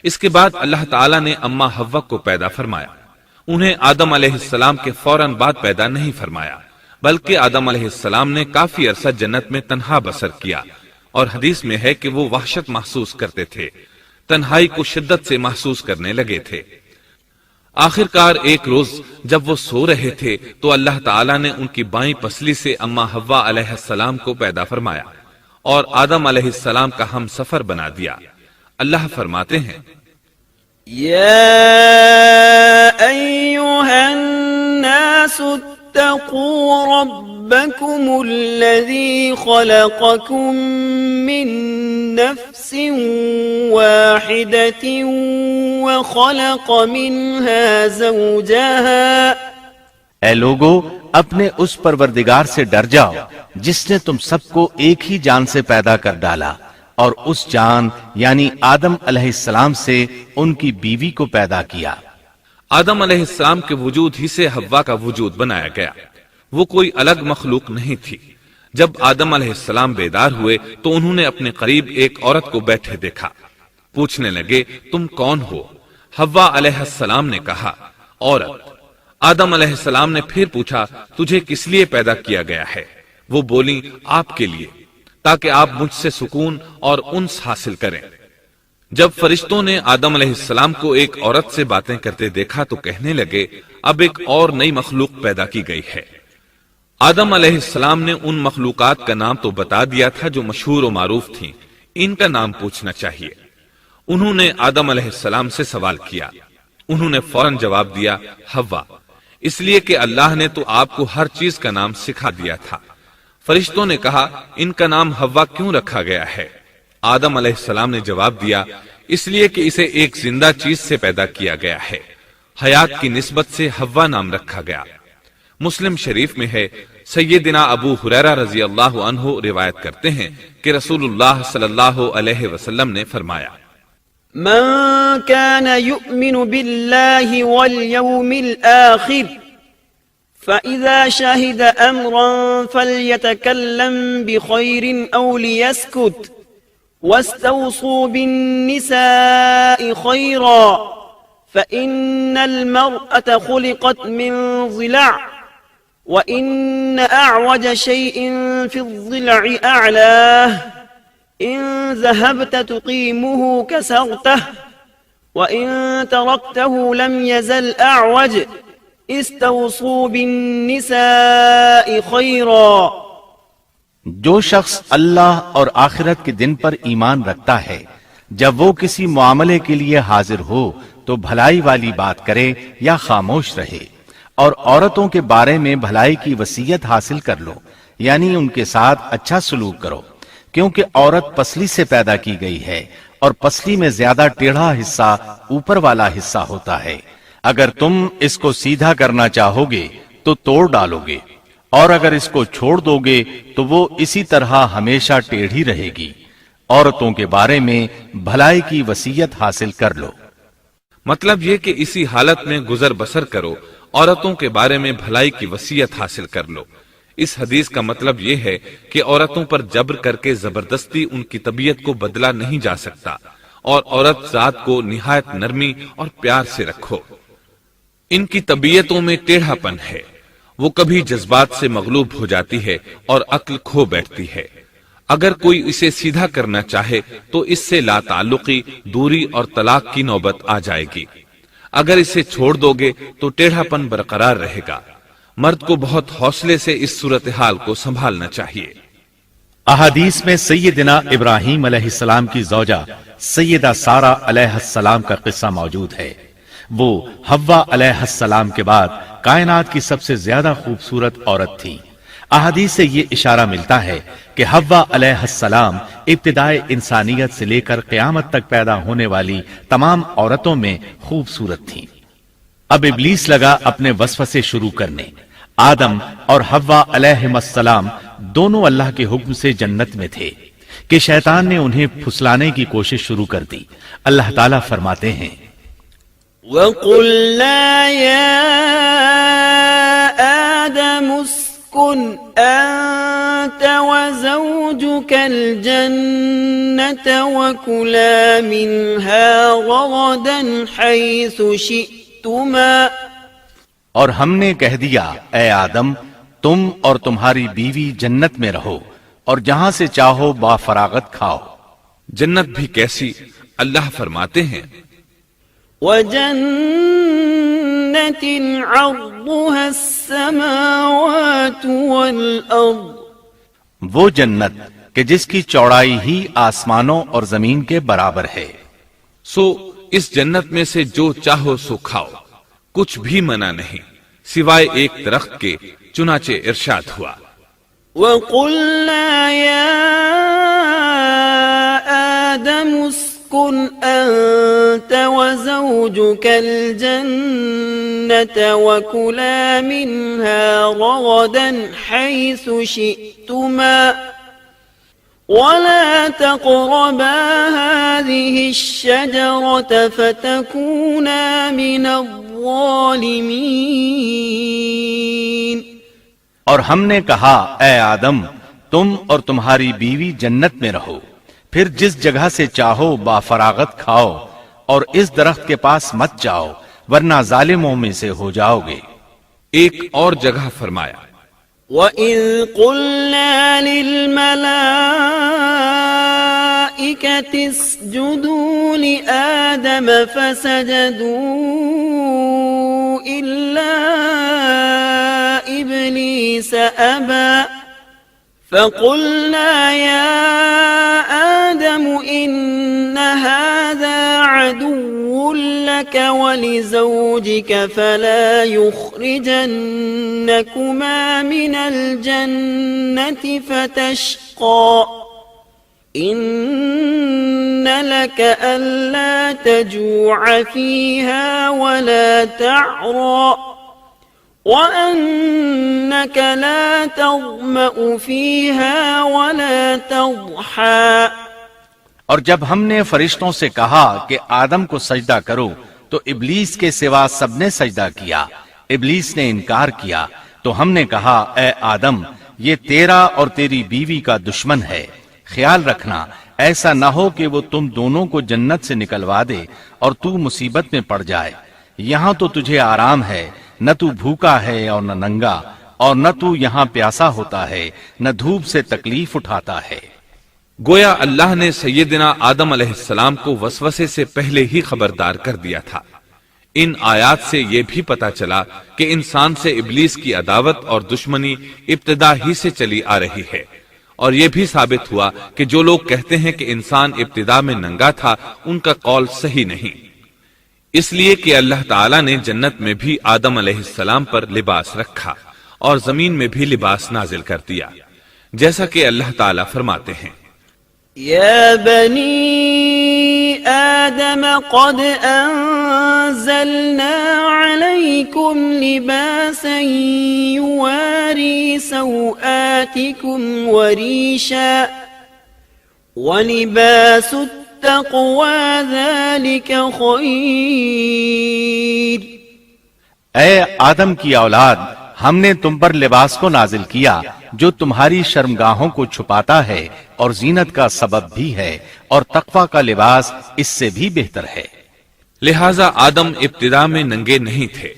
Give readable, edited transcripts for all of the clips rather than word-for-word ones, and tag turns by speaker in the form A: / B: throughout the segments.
A: اس کے بعد اللہ تعالیٰ نے اما حوا کو پیدا فرمایا. انہیں آدم علیہ السلام کے فوراً بعد پیدا نہیں فرمایا، بلکہ آدم علیہ السلام نے کافی عرصہ جنت میں تنہا بسر کیا، اور حدیث میں ہے کہ وہ وحشت محسوس کرتے تھے، تنہائی کو شدت سے محسوس کرنے لگے تھے. آخر کار ایک روز جب وہ سو رہے تھے تو اللہ تعالیٰ نے ان کی بائیں پسلی سے اما حوا علیہ السلام کو پیدا فرمایا اور آدم علیہ السلام کا ہم سفر بنا دیا. اللہ فرماتے ہیں،
B: يا أيها الناس اتقوا ربكم الذي خلقكم من نفس واحدة وخلق منها زوجها.
C: اے لوگو، اپنے اس پروردگار سے ڈر جاؤ جس نے تم سب کو ایک ہی جان سے پیدا کر ڈالا، اور اس جان یعنی آدم علیہ السلام سے ان کی بیوی کو پیدا کیا.
A: آدم علیہ السلام کے وجود ہی سے حوا کا وجود بنایا گیا. وہ کوئی الگ مخلوق نہیں تھی. جب آدم علیہ السلام بیدار ہوئے تو انہوں نے اپنے قریب ایک عورت کو بیٹھے دیکھا. پوچھنے لگے، تم کون ہو؟ حوا علیہ السلام نے کہا، عورت. آدم علیہ السلام نے پھر پوچھا، تجھے کس لیے پیدا کیا گیا ہے؟ وہ بولی، آپ کے لیے، تاکہ آپ مجھ سے سکون اور انس حاصل کریں. جب فرشتوں نے آدم علیہ السلام کو ایک عورت سے باتیں کرتے دیکھا تو کہنے لگے، اب ایک اور نئی مخلوق پیدا کی گئی ہے. آدم علیہ السلام نے ان مخلوقات کا نام تو بتا دیا تھا جو مشہور و معروف تھیں، ان کا نام پوچھنا چاہیے. انہوں نے آدم علیہ السلام سے سوال کیا. انہوں نے فوراً جواب دیا، حوا، اس لیے کہ اللہ نے تو آپ کو ہر چیز کا نام سکھا دیا تھا. فرشتوں نے کہا، ان کا نام حوا کیوں رکھا گیا ہے؟ آدم علیہ السلام نے جواب دیا، اس لیے کہ اسے ایک زندہ چیز سے پیدا کیا گیا ہے، حیات کی نسبت سے حوا نام رکھا گیا. مسلم شریف میں ہے، سیدنا ابو ہریرہ رضی اللہ عنہ روایت کرتے ہیں کہ رسول اللہ صلی اللہ علیہ وسلم نے فرمایا،
B: من كان يؤمن بالله واليوم الآخر فإذا شهد أمرا فليتكلم بخير أو ليسكت واستوصوا بالنساء خيرا فإن المرأة خلقت من ضلع وإن أعوج شيء في الضلع أعلاه إن ذهبت تقيمه كسرته وإن تركته لم يزل أعوج استوصوا بالنساء خيرا.
C: جو شخص اللہ اور آخرت کے دن پر ایمان رکھتا ہے، جب وہ کسی معاملے کے لیے حاضر ہو تو بھلائی والی بات کرے یا خاموش رہے، اور عورتوں کے بارے میں بھلائی کی وصیت حاصل کر لو، یعنی ان کے ساتھ اچھا سلوک کرو، کیونکہ عورت پسلی سے پیدا کی گئی ہے اور پسلی میں زیادہ ٹیڑھا حصہ اوپر والا حصہ ہوتا ہے. اگر تم اس کو سیدھا کرنا چاہو گے تو توڑ ڈالو گے، اور اگر اس کو چھوڑ دو گے تو وہ اسی طرح ہمیشہ ٹیڑھی رہے گی. عورتوں کے بارے میں بھلائی کی وصیت حاصل کر لو.
A: مطلب یہ کہ اسی حالت میں گزر بسر کرو، عورتوں کے بارے میں بھلائی کی وصیت حاصل کر لو. اس حدیث کا مطلب یہ ہے کہ عورتوں پر جبر کر کے زبردستی ان کی طبیعت کو بدلا نہیں جا سکتا، اور عورت ذات کو نہایت نرمی اور پیار سے رکھو. ان کی طبیعتوں میں ٹیڑھا پن ہے، وہ کبھی جذبات سے مغلوب ہو جاتی ہے اور عقل کھو بیٹھتی ہے. اگر کوئی اسے سیدھا کرنا چاہے تو اس سے لا تعلقی، دوری اور طلاق کی نوبت آ جائے گی. اگر اسے چھوڑ دو گے تو ٹیڑھا پن برقرار رہے گا. مرد کو بہت حوصلے سے اس صورتحال کو سنبھالنا چاہیے.
C: احادیث میں سیدنا ابراہیم علیہ السلام کی زوجہ سیدہ سارہ علیہ السلام کا قصہ موجود ہے. وہ حوا علیہ السلام کے بعد کائنات کی سب سے زیادہ خوبصورت عورت تھی. احادیث سے یہ اشارہ ملتا ہے کہ حوا علیہ السلام ابتدائے انسانیت سے لے کر قیامت تک پیدا ہونے والی تمام عورتوں میں خوبصورت تھیں. اب ابلیس لگا اپنے وسوسے شروع کرنے. آدم اور حوا علیہم السلام دونوں اللہ کے حکم سے جنت میں تھے کہ شیطان نے انہیں پھسلانے کی کوشش شروع کر دی. اللہ تعالیٰ فرماتے ہیں،
B: وَقُلْنَا يَا آدَمُ اسكن أنت وزوجك الجنة وكلا منها رغدا حيث شئتما
C: اور ہم نے کہہ دیا اے آدم تم اور تمہاری بیوی جنت میں رہو اور جہاں سے چاہو با فراغت کھاؤ۔
A: جنت بھی کیسی، اللہ فرماتے ہیں
B: وَجَنَّةٍ عَرْضُهَا السَّمَاوَاتُ وَالْأَرْضُ،
C: وہ جنت کہ جس کی چوڑائی ہی آسمانوں اور زمین کے برابر ہے۔
A: سو اس جنت میں سے جو چاہو سو کھاؤ، کچھ بھی منع نہیں سوائے ایک درخت کے، چنانچہ ارشاد ہوا
B: وَقُلْنَا يَا آدَمُ اسْكُنْ أَنْتَ وَزَوْجُكَ الْجَنَّةَ وَكُلَا مِنْهَا رَغَدًا حَيْثُ شِئْتُمَا وَلَا تَقْرَبَا هَذِهِ الشَّجَرَةَ فَتَكُونَا مِنَ الظَّالِمِينَ۔
C: اور ہم نے کہا اے آدم تم اور تمہاری بیوی جنت میں رہو، پھر جس جگہ سے چاہو با فراغت کھاؤ، اور اس درخت کے پاس مت جاؤ ورنہ ظالموں میں سے ہو جاؤ گے۔
A: ایک اور جگہ فرمایا
B: وَإِذْ قُلْنَا لِلْمَلَائِكَةِ اسْجُدُوا لِآدَمَ فَسَجَدُوا إِلَّا إِبْلِيسَ أَبَى فَقُلْنَا يَا آدَمُ إِنَّ هَذَا عَدُوٌّ لَكَ وَلِزَوْجِكَ فَلَا يُخْرِجَنَّكُمَا مِنَ الْجَنَّةِ فَتَشْقَى إِنَّ لَكَ أَلَّا تَجُوعَ فِيهَا وَلَا تَعْرَى وَأَنَّكَ لَا تَظْمَأُ فِيهَا وَلَا تَضْحَى۔
C: اور جب ہم نے فرشتوں سے کہا کہ آدم کو سجدہ کرو تو ابلیس کے سوا سب نے سجدہ کیا، ابلیس نے انکار کیا، تو ہم نے کہا اے آدم یہ تیرا اور تیری بیوی کا دشمن ہے، خیال رکھنا ایسا نہ ہو کہ وہ تم دونوں کو جنت سے نکلوا دے اور تو مصیبت میں پڑ جائے۔ یہاں تو تجھے آرام ہے، نہ تو بھوکا ہے اور نہ ننگا، اور نہ تو یہاں پیاسا ہوتا ہے، نہ دھوپ سے تکلیف اٹھاتا ہے۔
A: گویا اللہ نے سیدنا آدم علیہ السلام کو وسوسے سے پہلے ہی خبردار کر دیا تھا۔ ان آیات سے یہ بھی پتا چلا کہ انسان سے ابلیس کی عداوت اور دشمنی ابتدا ہی سے چلی آ رہی ہے، اور یہ بھی ثابت ہوا کہ جو لوگ کہتے ہیں کہ انسان ابتدا میں ننگا تھا ان کا قول صحیح نہیں، اس لیے کہ اللہ تعالیٰ نے جنت میں بھی آدم علیہ السلام پر لباس رکھا اور زمین میں بھی لباس نازل کر دیا، جیسا کہ اللہ تعالیٰ فرماتے ہیں
B: يا بني آدم قد أنزلنا عليكم لباسا يواري سوآتكم وريشا ولباس التقوى ذلك خير۔
C: اے آدم کی اولاد ہم نے تم پر لباس کو نازل کیا جو تمہاری شرمگاہوں کو چھپاتا ہے اور زینت کا سبب بھی ہے، اور تقوی کا لباس اس سے بھی بہتر ہے۔
A: لہٰذا آدم ابتدا میں ننگے نہیں تھے،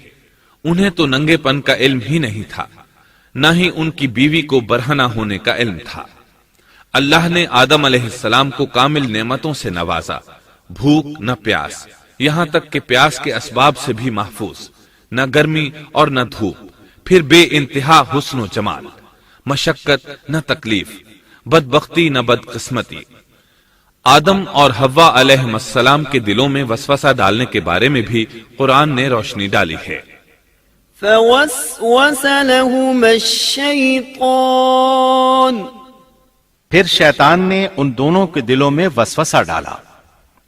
A: انہیں تو ننگے پن کا علم ہی نہیں تھا، نہ ہی ان کی بیوی کو برہنہ ہونے کا علم تھا۔ اللہ نے آدم علیہ السلام کو کامل نعمتوں سے نوازا، بھوک نہ پیاس، یہاں تک کہ پیاس کے اسباب سے بھی محفوظ، نہ گرمی اور نہ دھوپ، پھر بے انتہا حسن و جمال، مشقت نہ تکلیف، بدبختی نہ بدقسمتی۔ آدم اور حوا علیہ السلام کے دلوں میں وسوسہ ڈالنے کے بارے میں بھی قرآن نے روشنی ڈالی ہے۔
B: فوسوس لهما الشیطان،
C: پھر شیطان نے ان دونوں کے دلوں میں وسوسہ ڈالا۔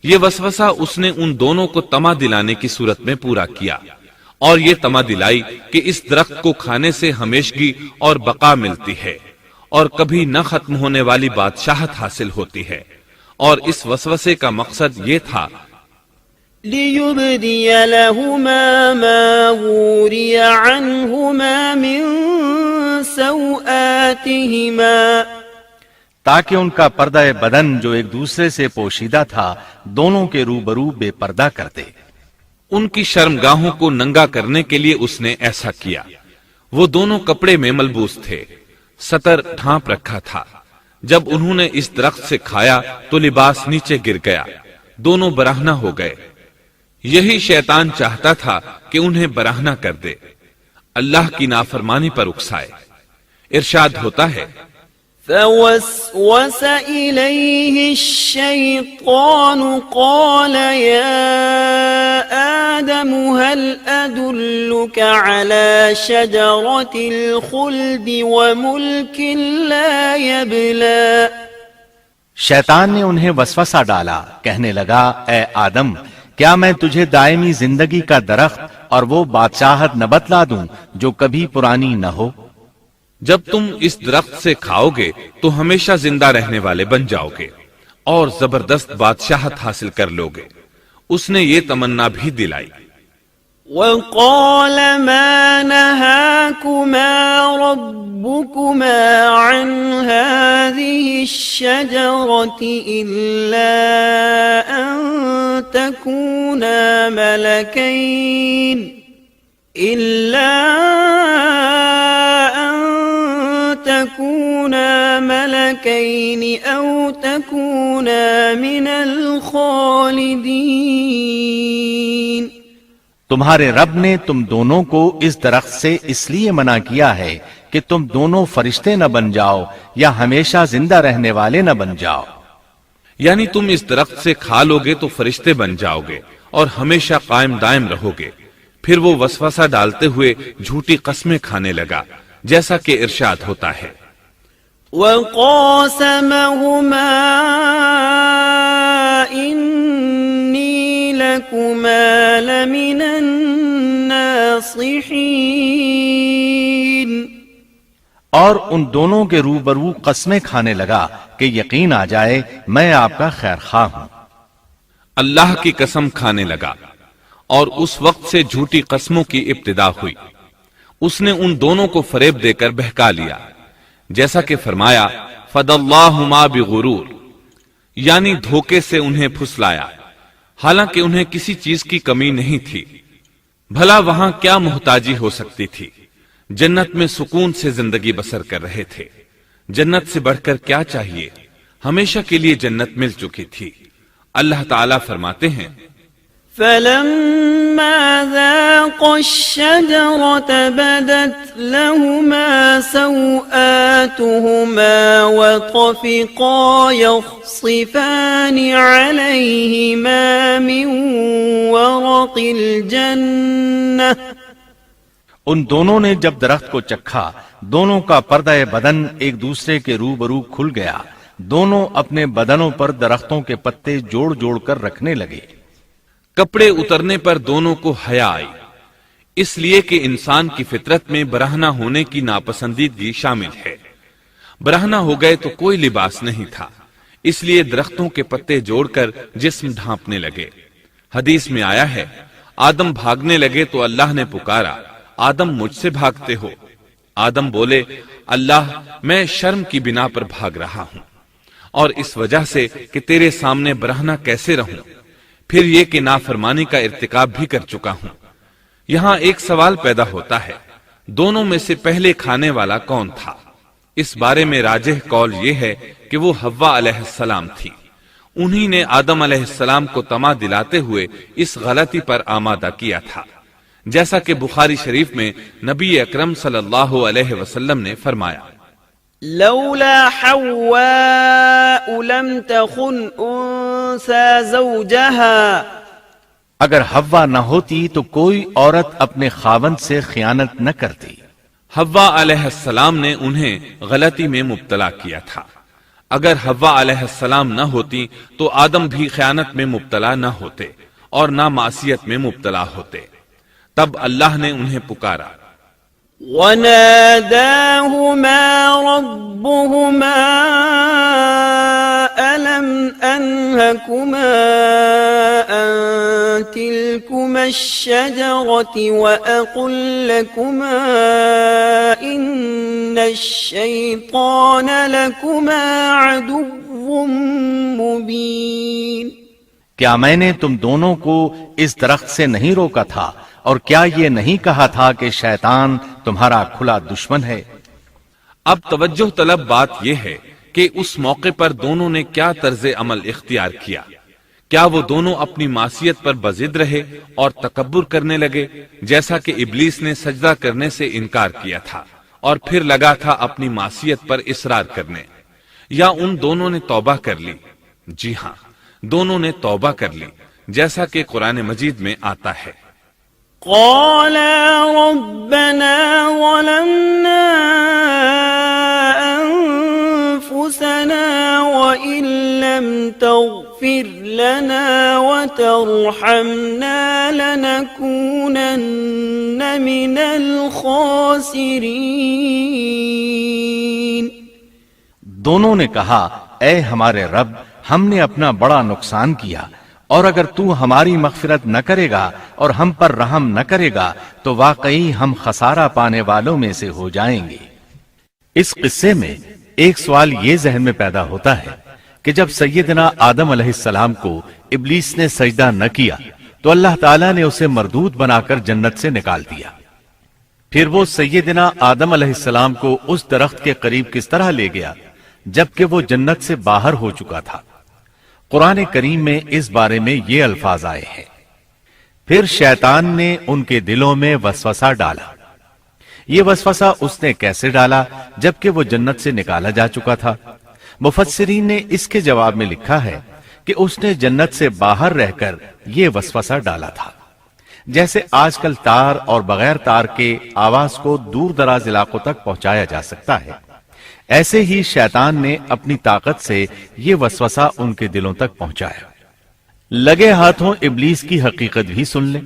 A: یہ وسوسہ اس نے ان دونوں کو طمع دلانے کی صورت میں پورا کیا، اور یہ طمع دلائی کہ اس درخت کو کھانے سے ہمیشگی اور بقا ملتی ہے اور کبھی نہ ختم ہونے والی بادشاہت حاصل ہوتی ہے، اور اس وسوسے کا مقصد یہ تھا
B: لِيُبْدِيَ لَهُمَا مَا وُورِيَ عَنْهُمَا مِنْ سوآتهما
C: تاکہ ان کا پردہ بدن جو ایک دوسرے سے پوشیدہ تھا دونوں کے روبرو بے پردہ کر دے۔
A: ان کی شرمگاہوں کو ننگا کرنے کے لیے اس نے ایسا کیا۔ وہ دونوں کپڑے میں ملبوس تھے، ستر ڈھانپ رکھا تھا۔ جب انہوں نے اس درخت سے کھایا تو لباس نیچے گر گیا، دونوں برہنہ ہو گئے۔ یہی شیطان چاہتا تھا کہ انہیں برہنہ کر دے، اللہ کی نافرمانی پر اکسائے۔ ارشاد ہوتا ہے،
B: فوسوس إليه الشيطان قال يا آدم هل أدلك على شجرة الخلد وملك لا يبلى۔
C: شیطان نے انہیں وسوسہ ڈالا، کہنے لگا اے آدم کیا میں تجھے دائمی زندگی کا درخت اور وہ بادشاہت نہ بتلا دوں جو کبھی پرانی نہ ہو؟
A: جب تم اس درخت سے کھاؤ گے تو ہمیشہ زندہ رہنے والے بن جاؤ گے اور زبردست بادشاہت حاصل کر لو گے۔ اس نے یہ تمنا بھی دلائی۔
B: وقال ما نهاكما ربكما عن هذه الشجرة إلا أن تكونا ملكين أو تكونا من الخالدين۔
C: تمہارے رب نے تم دونوں کو اس درخت سے اس لیے منع کیا ہے کہ تم دونوں فرشتے نہ بن جاؤ یا ہمیشہ زندہ رہنے والے نہ بن جاؤ۔
A: یعنی تم اس درخت سے کھا لو گے تو فرشتے بن جاؤ گے اور ہمیشہ قائم دائم رہو گے۔ پھر وہ وسوسہ ڈالتے ہوئے جھوٹی قسمیں کھانے لگا، جیسا کہ ارشاد ہوتا ہے،
B: وَقَاسَمَهُمَا إِنِّي لَكُمَا لَمِنَ النَّاصِحِينَ۔
C: اور ان دونوں کے روبرو قسمیں کھانے لگا کہ یقین آ جائے میں آپ کا خیر خواہ ہوں۔
A: اللہ کی قسم کھانے لگا، اور اس وقت سے جھوٹی قسموں کی ابتدا ہوئی۔ اس نے ان دونوں کو فریب دے کر بہکا لیا، جیسا کہ فرمایا فَدَلَّاهُمَا بِغُرُورٍ، یعنی دھوکے سے انہیں پھسلایا، حالانکہ انہیں کسی چیز کی کمی نہیں تھی۔ بھلا وہاں کیا محتاجی ہو سکتی تھی؟ جنت میں سکون سے زندگی بسر کر رہے تھے، جنت سے بڑھ کر کیا چاہیے؟ ہمیشہ کے لیے جنت مل چکی تھی۔ اللہ تعالیٰ فرماتے ہیں،
B: فَلَمَّا ذَاقَا الشَّجَرَةَ بَدَتْ لَهُمَا سَوْآتُهُمَا وَطَفِقَا يَخْصِفَانِ عَلَيْهِمَا مِنْ وَرَقِ الْجَنَّةِ۔
C: ان دونوں نے جب درخت کو چکھا، دونوں کا پردہ بدن ایک دوسرے کے روبرو کھل گیا، دونوں اپنے بدنوں پر درختوں کے پتے جوڑ جوڑ کر رکھنے لگے۔
A: کپڑے اترنے پر دونوں کو حیا آئی، اس لیے کہ انسان کی فطرت میں برہنہ ہونے کی ناپسندیدگی شامل ہے۔ برہنہ ہو گئے تو کوئی لباس نہیں تھا، اس لیے درختوں کے پتے جوڑ کر جسم ڈھانپنے لگے۔ حدیث میں آیا ہے، آدم بھاگنے لگے تو اللہ نے پکارا، آدم مجھ سے بھاگتے ہو؟ آدم بولے، اللہ میں شرم کی بنا پر بھاگ رہا ہوں، اور اس وجہ سے کہ تیرے سامنے برہنہ کیسے رہوں، پھر یہ کہ نافرمانی کا ارتکاب بھی کر چکا ہوں۔ یہاں ایک سوال پیدا ہوتا ہے، دونوں میں سے پہلے کھانے والا کون تھا؟ اس بارے میں راجح قول یہ ہے کہ وہ حوا علیہ السلام تھی۔ انہی نے آدم علیہ السلام کو طمع دلاتے ہوئے اس غلطی پر آمادہ کیا تھا، جیسا کہ بخاری شریف میں نبی اکرم صلی اللہ علیہ وسلم نے فرمایا،
B: لولا حواء لم تخن انثى زوجها۔
C: اگر حوا نہ ہوتی تو کوئی عورت اپنے خاوند سے خیانت نہ کرتی۔
A: حوا علیہ السلام نے انہیں غلطی میں مبتلا کیا تھا۔ اگر حوا علیہ السلام نہ ہوتی تو آدم بھی خیانت میں مبتلا نہ ہوتے اور نہ معصیت میں مبتلا ہوتے۔ تب اللہ نے انہیں پکارا،
B: وَنَادَاهُمَا رَبُّهُمَا ألم أنهكما عن تلكما الشجرة وأقل لكما إن الشيطان لكما عدو مبين
C: کیا میں نے تم دونوں کو اس درخت سے نہیں روکا تھا، اور کیا یہ نہیں کہا تھا کہ شیطان تمہارا کھلا دشمن ہے؟
A: اب توجہ طلب بات یہ ہے کہ اس موقع پر دونوں نے کیا طرز عمل اختیار کیا۔ کیا وہ دونوں اپنی معصیت پر بضد رہے اور تکبر کرنے لگے، جیسا کہ ابلیس نے سجدہ کرنے سے انکار کیا تھا اور پھر لگا تھا اپنی معصیت پر اصرار کرنے، یا ان دونوں نے توبہ کر لی؟ جی ہاں، دونوں نے توبہ کر لی، جیسا کہ قرآن مجید میں آتا ہے،
B: قالا ربنا ظلمنا أنفسنا وإن لم تغفر لنا وترحمنا لنكونن من الخاسرين۔
C: دونوں نے کہا، اے ہمارے رب، ہم نے اپنا بڑا نقصان کیا، اور اگر تو ہماری مغفرت نہ کرے گا اور ہم پر رحم نہ کرے گا تو واقعی ہم خسارہ پانے والوں میں سے ہو جائیں گے۔ اس قصے میں ایک سوال یہ ذہن میں پیدا ہوتا ہے کہ جب سیدنا آدم علیہ السلام کو ابلیس نے سجدہ نہ کیا تو اللہ تعالیٰ نے اسے مردود بنا کر جنت سے نکال دیا، پھر وہ سیدنا آدم علیہ السلام کو اس درخت کے قریب کس طرح لے گیا جبکہ وہ جنت سے باہر ہو چکا تھا؟ قرآن کریم میں اس بارے میں یہ الفاظ آئے ہیں، پھر شیطان نے ان کے دلوں میں وسوسہ ڈالا۔ یہ وسوسہ اس نے کیسے ڈالا جبکہ وہ جنت سے نکالا جا چکا تھا؟ مفسرین نے اس کے جواب میں لکھا ہے کہ اس نے جنت سے باہر رہ کر یہ وسوسہ ڈالا تھا۔ جیسے آج کل تار اور بغیر تار کے آواز کو دور دراز علاقوں تک پہنچایا جا سکتا ہے، ایسے ہی شیطان نے اپنی طاقت سے یہ وسوسہ ان کے دلوں تک پہنچایا۔ لگے ہاتھوں ابلیس کی حقیقت بھی سن لیں۔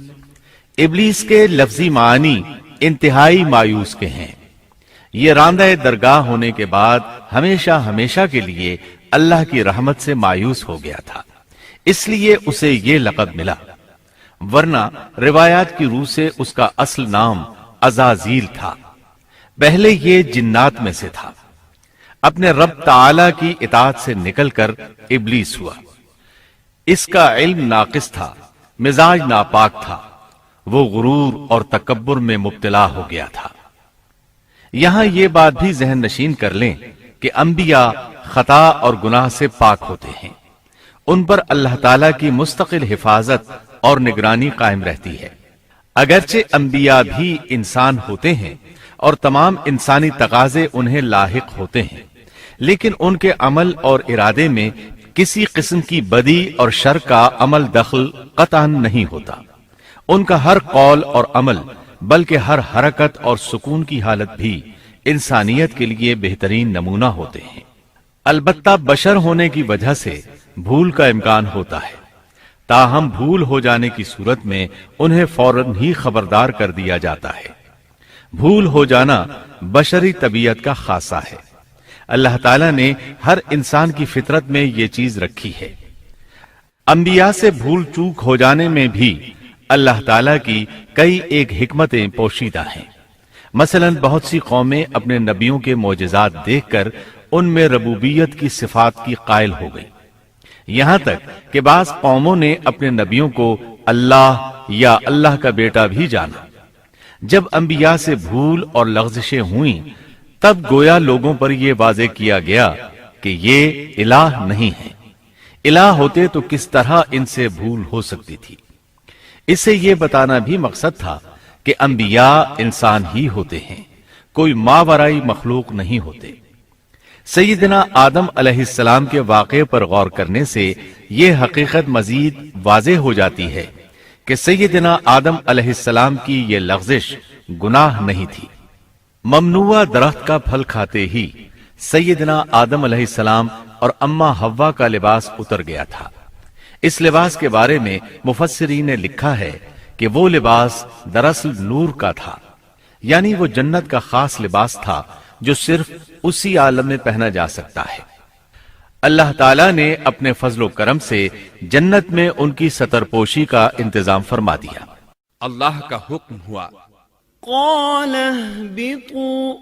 C: ابلیس کے لفظی معنی انتہائی مایوس کے ہیں۔ یہ راندہ درگاہ ہونے کے بعد ہمیشہ ہمیشہ کے لیے اللہ کی رحمت سے مایوس ہو گیا تھا، اس لیے اسے یہ لقب ملا، ورنہ روایات کی روح سے اس کا اصل نام عزازیل تھا۔ پہلے یہ جنات میں سے تھا، اپنے رب تعالی کی اطاعت سے نکل کر ابلیس ہوا۔ اس کا علم ناقص تھا، مزاج ناپاک تھا، وہ غرور اور تکبر میں مبتلا ہو گیا تھا۔ یہاں یہ بات بھی ذہن نشین کر لیں کہ انبیاء خطا اور گناہ سے پاک ہوتے ہیں، ان پر اللہ تعالی کی مستقل حفاظت اور نگرانی قائم رہتی ہے۔ اگرچہ انبیاء بھی انسان ہوتے ہیں اور تمام انسانی تقاضے انہیں لاحق ہوتے ہیں، لیکن ان کے عمل اور ارادے میں کسی قسم کی بدی اور شر کا عمل دخل قطعاً نہیں ہوتا۔ ان کا ہر قول اور عمل بلکہ ہر حرکت اور سکون کی حالت بھی انسانیت کے لیے بہترین نمونہ ہوتے ہیں۔ البتہ بشر ہونے کی وجہ سے بھول کا امکان ہوتا ہے، تاہم بھول ہو جانے کی صورت میں انہیں فوراً ہی خبردار کر دیا جاتا ہے۔ بھول ہو جانا بشری طبیعت کا خاصہ ہے، اللہ تعالیٰ نے ہر انسان کی فطرت میں یہ چیز رکھی ہے۔ انبیاء سے بھول چوک ہو جانے میں بھی اللہ تعالیٰ کی کئی ایک حکمتیں پوشیدہ ہیں۔ مثلا بہت سی قومیں اپنے نبیوں کے معجزات دیکھ کر ان میں ربوبیت کی صفات کی قائل ہو گئی، یہاں تک کہ بعض قوموں نے اپنے نبیوں کو اللہ یا اللہ کا بیٹا بھی جانا۔ جب انبیاء سے بھول اور لغزشیں ہوئیں تب گویا لوگوں پر یہ واضح کیا گیا کہ یہ الہ نہیں ہے، الہ ہوتے تو کس طرح ان سے بھول ہو سکتی تھی۔ اس سے یہ بتانا بھی مقصد تھا کہ انبیاء انسان ہی ہوتے ہیں، کوئی ماورائی مخلوق نہیں ہوتے۔ سیدنا آدم علیہ السلام کے واقعے پر غور کرنے سے یہ حقیقت مزید واضح ہو جاتی ہے کہ سیدنا آدم علیہ السلام کی یہ لغزش گناہ نہیں تھی۔ ممنوع درخت کا پھل کھاتے ہی سیدنا آدم علیہ السلام اور اماں حوا کا لباس اتر گیا تھا۔ اس لباس کے بارے میں مفسرین نے لکھا ہے کہ وہ لباس دراصل نور کا تھا، یعنی وہ جنت کا خاص لباس تھا جو صرف اسی عالم میں پہنا جا سکتا ہے۔ اللہ تعالیٰ نے اپنے فضل و کرم سے جنت میں ان کی سطر پوشی کا انتظام فرما دیا۔
A: اللہ کا حکم ہوا،
B: قال اهبطوا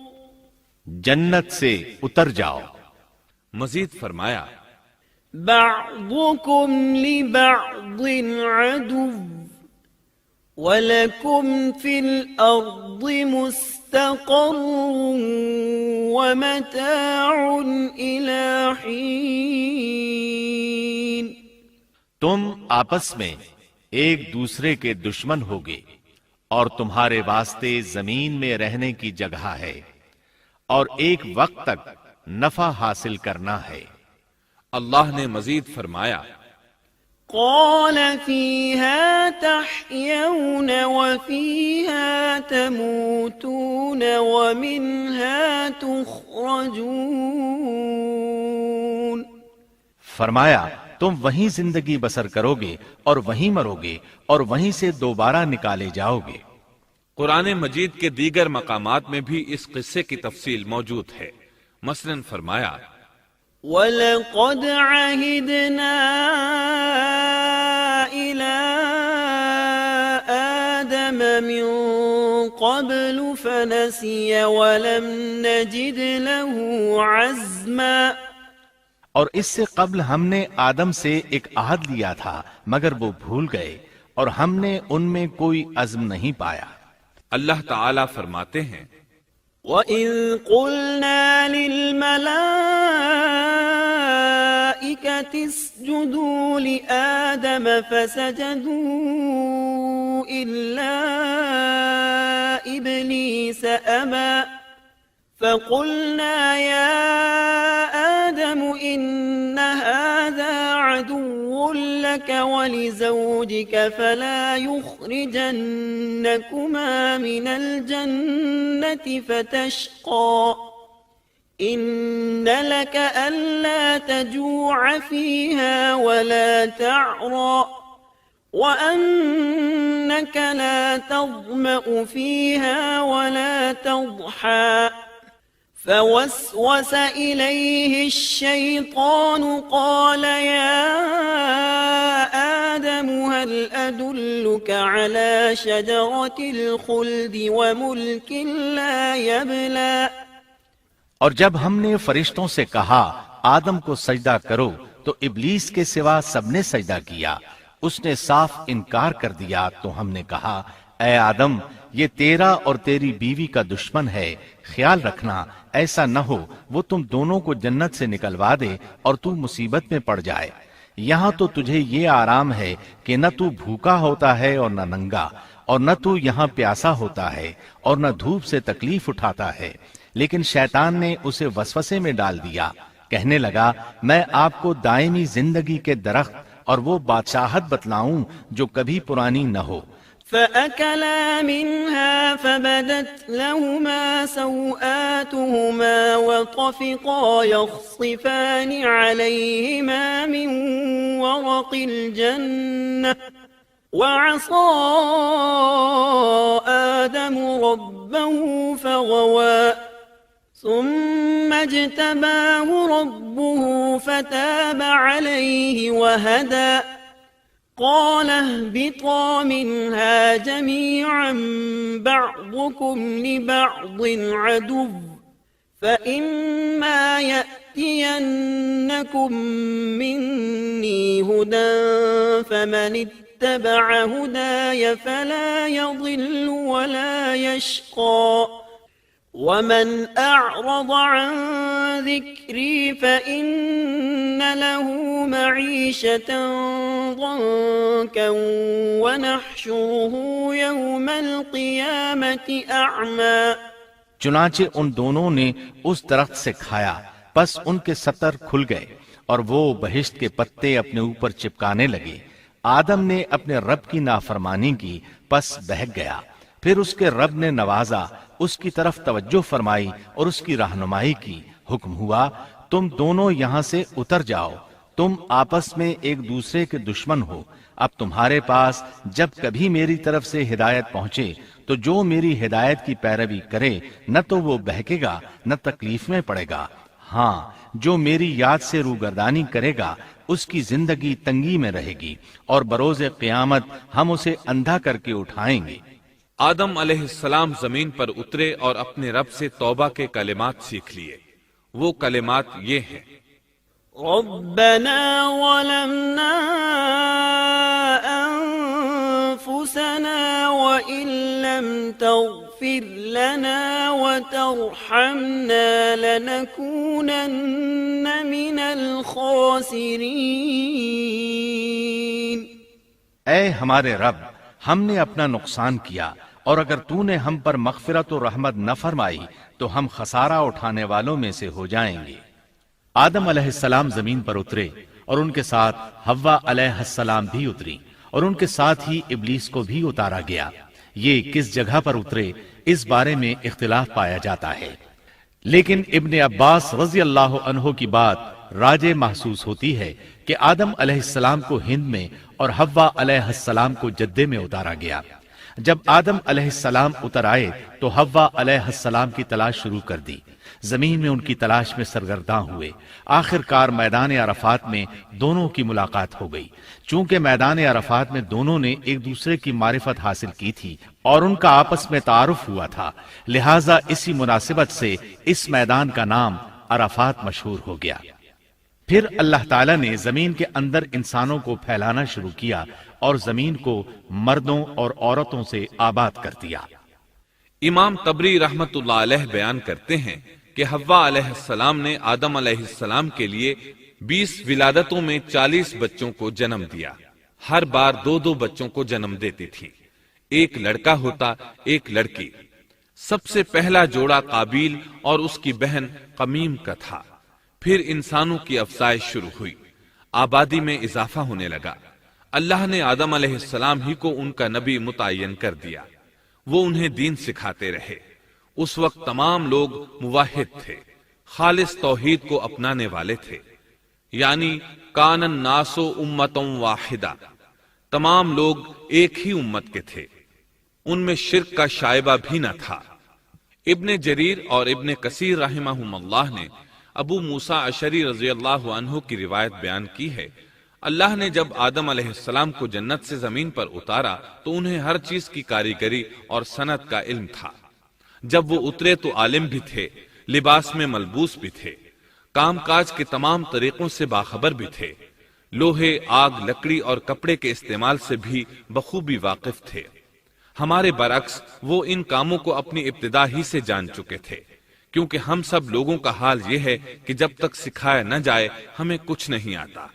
C: جنت سے اتر جاؤ۔
A: مزید فرمایا،
B: بعضكم لبعض عدو وَلَكُمْ فِي الْأَرْضِ مُسْتَقَرٌّ وَمَتَاعٌ إِلَى حِينٍ۔
C: تم آپس میں ایک دوسرے کے دشمن ہوگے اور تمہارے واسطے زمین میں رہنے کی جگہ ہے اور ایک وقت تک نفع حاصل کرنا ہے۔
A: اللہ نے مزید فرمایا،
B: قال فيها تحيون وفيها تموتون ومنها تخرجون۔
C: فرمایا تم وہیں زندگی بسر کرو گے اور وہیں مرو گے اور وہیں سے دوبارہ نکالے جاؤ گے۔
A: قرآن مجید کے دیگر مقامات میں بھی اس قصے کی تفصیل موجود ہے۔ مثلاً فرمایا،
B: وَلَقَدْ عَهِدْنَا إِلَىٰ آدَمَ مِن قَبْلُ فَنَسِيَ وَلَمْ نَجِدْ لَهُ عَزْمًا۔
C: اور اس سے قبل ہم نے آدم سے ایک عہد لیا تھا مگر وہ بھول گئے اور ہم نے ان میں کوئی عزم نہیں پایا۔
A: اللہ تعالیٰ فرماتے ہیں،
B: وَإِذْ قُلْنَا لِلْمَلَائِكَةِ اسْجُدُوا لِآدَمَ فَسَجَدُوا إِلَّا إِبْلِيسَ أَبَى فَقُلْنَا يَا آدَمُ إِنَّ هَذَا عَدُوٌّ لَكَ وَلِزَوْجِكَ فَلَا يُخْرِجَنَّكُمَا مِنَ الْجَنَّةِ فَتَشْقَى إِنَّ لَكَ أَلَّا تَجُوعَ فِيهَا وَلَا تَعْرَى وَأَنَّكَ لَا تَظْمَأُ فِيهَا وَلَا تَضْحَى فوسوس إليه الشيطان قال يا آدم هل أدلك على شجرة الخلد وملك لا يبلى۔
C: اور جب ہم نے فرشتوں سے کہا آدم کو سجدہ کرو تو ابلیس کے سوا سب نے سجدہ کیا۔ اس نے صاف انکار کر دیا تو ہم نے کہا اے آدم یہ تیرا اور تیری بیوی کا دشمن ہے، خیال رکھنا ایسا نہ ہو وہ تم دونوں کو جنت سے نکلوا دے اور تو مصیبت میں پڑ جائے۔ یہاں تو تجھے یہ آرام ہے کہ نہ تو بھوکا ہوتا ہے اور نہ ننگا، اور نہ تو یہاں پیاسا ہوتا ہے اور نہ دھوپ سے تکلیف اٹھاتا ہے۔ لیکن شیطان نے اسے وسوسے میں ڈال دیا، کہنے لگا میں آپ کو دائمی زندگی کے درخت اور وہ بادشاہت بتلاؤں جو کبھی پرانی نہ ہو۔
B: فَأَكَلَا مِنْهَا فَبَدَتْ لَهُمَا سَوْآتُهُمَا وَطَفِقَا يَخْصِفَانِ عَلَيْهِمَا مِنْ وَرَقِ الْجَنَّةِ وَعَصَى آدَمُ رَبَّهُ فَغَوَى ثُمَّ اجْتَبَاهُ رَبُّهُ فَتَابَ عَلَيْهِ وَهَدَى۔ قال اهبطا منها جميعا بعضكم لبعض عدو فإما يأتينكم مني هدى فمن اتبع هداي فلا يضل ولا يشقى ومن أعرض عن ذكري فإن له معيشة ضنكا ونحشره يوم القيامة أعمى۔
C: چنانچہ ان دونوں نے اس درخت سے کھایا، پس ان کے سطر کھل گئے اور وہ بہشت کے پتے اپنے اوپر چپکانے لگے۔ آدم نے اپنے رب کی نافرمانی کی پس بہک گیا، پھر اس کے رب نے نوازا، اس کی طرف توجہ فرمائی اور اس کی رہنمائی کی۔ حکم ہوا تم دونوں یہاں سے اتر جاؤ، تم آپس میں ایک دوسرے کے دشمن ہو۔ اب تمہارے پاس جب کبھی میری طرف سے ہدایت پہنچے تو جو میری ہدایت کی پیروی کرے نہ تو وہ بہکے گا نہ تکلیف میں پڑے گا، ہاں جو میری یاد سے روگردانی کرے گا اس کی زندگی تنگی میں رہے گی اور بروز قیامت ہم اسے اندھا کر کے اٹھائیں گے۔
A: آدم علیہ السلام زمین پر اترے اور اپنے رب سے توبہ کے کلمات سیکھ لیے۔ وہ کلمات یہ ہیں:
B: ربنا ظلمنا أنفسنا وإن لم تغفر لنا وترحمنا لنكونن من الخاسرين۔
C: اے ہمارے رب، ہم نے اپنا نقصان کیا اور اگر تو نے ہم پر مغفرت و رحمت نہ فرمائی تو ہم خسارہ اٹھانے والوں میں سے ہو جائیں گے۔ آدم علیہ السلام زمین پر اترے اور ان کے ساتھ حوا علیہ السلام بھی اتری اور ان کے ساتھ ہی ابلیس کو بھی اتارا گیا۔ یہ کس جگہ پر اترے اس بارے میں اختلاف پایا جاتا ہے، لیکن ابن عباس رضی اللہ عنہ کی بات راجح محسوس ہوتی ہے کہ آدم علیہ السلام کو ہند میں اور حوا علیہ السلام کو جدے میں اتارا گیا۔ جب آدم علیہ السلام اتر آئے تو حوا علیہ السلام کی تلاش شروع کر دی۔ زمین میں ان کی تلاش میں سرگرداں ہوئے۔ آخر کار میدان عرفات میں دونوں کی ملاقات ہو گئی۔ چونکہ میدان عرفات میں دونوں نے ایک دوسرے کی معرفت حاصل کی تھی اور ان کا آپس میں تعارف ہوا تھا، لہٰذا اسی مناسبت سے اس میدان کا نام عرفات مشہور ہو گیا۔ پھر اللہ تعالیٰ نے زمین کے اندر انسانوں کو پھیلانا شروع کیا اور زمین کو مردوں اور عورتوں سے آباد کر دیا۔
A: امام طبری رحمت اللہ علیہ بیان کرتے ہیں کہ حوا علیہ السلام نے آدم علیہ السلام کے لیے 20 ولادتوں میں 40 بچوں کو جنم دیا۔ ہر بار 2 بچوں کو جنم دیتی تھی، ایک لڑکا ہوتا ایک لڑکی۔ سب سے پہلا جوڑا قابیل اور اس کی بہن قمیم کا تھا۔ پھر انسانوں کی افزائش شروع ہوئی، آبادی میں اضافہ ہونے لگا۔ اللہ نے آدم علیہ السلام ہی کو ان کا نبی متعین کر دیا۔ وہ انہیں دین سکھاتے رہے۔ اس وقت تمام لوگ موحد تھے، خالص توحید کو اپنانے والے تھے، یعنی کان الناس امۃ واحدہ، تمام لوگ ایک ہی امت کے تھے، ان میں شرک کا شائبہ بھی نہ تھا۔ ابن جریر اور ابن کثیر رحمہم اللہ نے ابو موسیٰ اشعری رضی اللہ عنہ کی روایت بیان کی ہے، اللہ نے جب آدم علیہ السلام کو جنت سے زمین پر اتارا تو انہیں ہر چیز کی کاریگری اور صنعت کا علم تھا۔ جب وہ اترے تو عالم بھی تھے، لباس میں ملبوس بھی تھے، کام کاج کے تمام طریقوں سے باخبر بھی تھے، لوہے، آگ، لکڑی اور کپڑے کے استعمال سے بھی بخوبی واقف تھے۔ ہمارے برعکس وہ ان کاموں کو اپنی ابتدا ہی سے جان چکے تھے، کیونکہ ہم سب لوگوں کا حال یہ ہے کہ جب تک سکھایا نہ جائے ہمیں کچھ نہیں آتا۔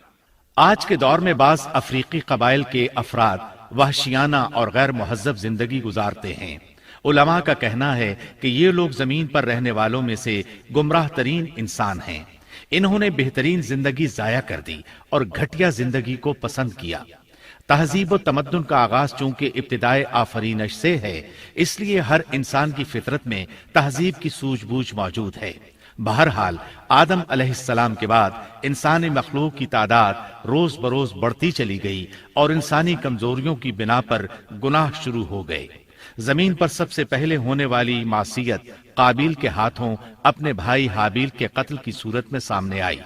C: آج کے دور میں بعض افریقی قبائل کے افراد وحشیانہ اور غیر مہذب زندگی گزارتے ہیں۔ علماء کا کہنا ہے کہ یہ لوگ زمین پر رہنے والوں میں سے گمراہ ترین انسان ہیں۔ انہوں نے بہترین زندگی ضائع کر دی اور گھٹیا زندگی کو پسند کیا۔ تہذیب و تمدن کا آغاز چونکہ ابتدائے آفرینش سے ہے، اس لیے ہر انسان کی فطرت میں تہذیب کی سوجھ بوجھ موجود ہے۔ بہرحال آدم علیہ السلام کے بعد انسانی مخلوق کی تعداد روز بروز بڑھتی چلی گئی اور انسانی کمزوریوں کی بنا پر گناہ شروع ہو گئے۔ زمین پر سب سے پہلے ہونے والی معصیت قابیل کے ہاتھوں اپنے بھائی حابیل کے قتل کی صورت میں سامنے آئی۔